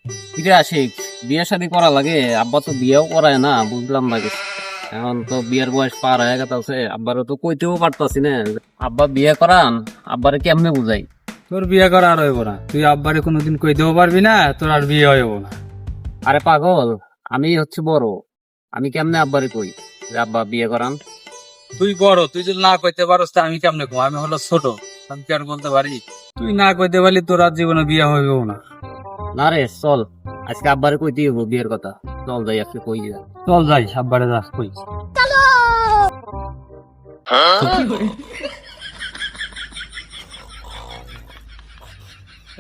কিরে আশিক, বিয়ে শাদী করা লাগে? আব্বা তো বিয়েও করায় না, বুঝলাম না কিছু। এখন তো বিয়ের বয়স পার হয়ে গেছে, আব্বারও তো কইতেও পারতাছি না। আব্বা বিয়ে করান, আব্বারে কেমনে বুঝাই? তোর বিয়ে করা আর হইব না, তুই আব্বারে কোনোদিন কই দেবো পারবি না, তোর আর বিয়ে হইব না। আরে পাগল, আমি হচ্ছে বড়, আমি কেমনে আব্বারে কই যে আব্বা বিয়ে করান? তুই বড়, তুই যদি না কইতে পারস তা আমি কেমনে কম? আমি হলো ছোট, আমি কি আর বলতে পারি? তুই না কইতে পারলি তোর আর জীবনে বিয়ে হইব না। না রে চল, আজকে আব্বারে কইতে হইব বিয়ের কথা। চল যাই আজকে কই যা। চল যাই, আব্বারে যাস কই।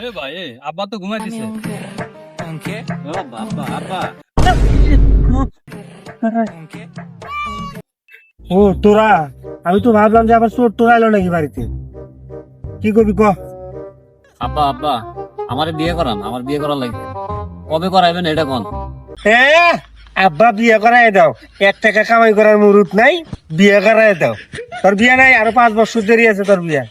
এ ভাই, আব্বা তো ঘুমাই দিছে। আব্বা আব্বা আব্বা ও তোরা, আমি তো ভাবলাম যে আবার চোর টোর আইলো নাকি বাড়িতে। কি করবি ক? আব্বা আব্বা, আমারে বিয়ে করান, আমার বিয়ে করা লাগবে। কবে করাইবেন এটা কোন? এ আব্বা বিয়ে করাই দাও, 1 টাকা কামাই করার মুরুত নাই, বিয়ে করাই দাও। তোর বিয়ে নাই, আরো 5 বছর দেরি আছে তোর বিয়ে।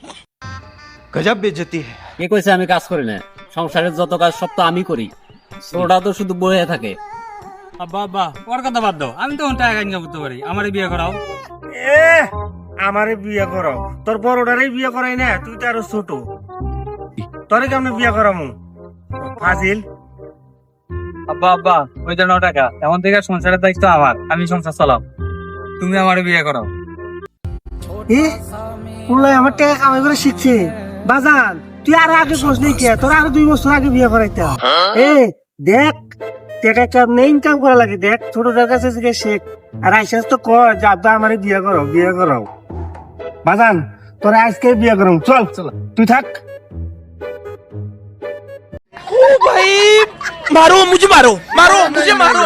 गजब बेइज्जती है। কে কইছে আমি কাজ করি না? সংসারের যত কাজ সব তো আমি করি, ওটা তো শুধু বয়ে থাকে। আব্বা আব্বা, ওর কথা বাদ দাও, আমি তো টাকা ইনকাম করতে পারি, আমারে বিয়ে করাও। এ আমারে বিয়ে করাও? তোর বড়টারই বিয়ে করাই না, তুই তো আরো ছোট, তোরে কেমনে বিয়ে করামু? ফাজিল। আব্বা আব্বা, ওই যে 9 টাকা, এমন থেকে সংসারের দায়িত্ব আমার, আমি সংসার চালাও, তুমি আমারে বিয়ে করাও। এ পুলাই আমার টাকা কামাই করে শিখছে। বাজান, তুই আর আগে কোস নেই কে? তোর আরো 2 বছর আগে বিয়ে করাইতা। এ দেখ, টাকা কেমনে ইনকাম করা লাগে দেখ, ছোটটার কাছে থেকে শেখ। আর আইসাস তো কর যে আব্বা আমারে বিয়ে করাও, বিয়ে করাও। বাজান, তোরা আজকে বিয়ে করাও, চল চল, তুই থাক। भाई मारो मुझे, मारो मारो मुझे, मारो।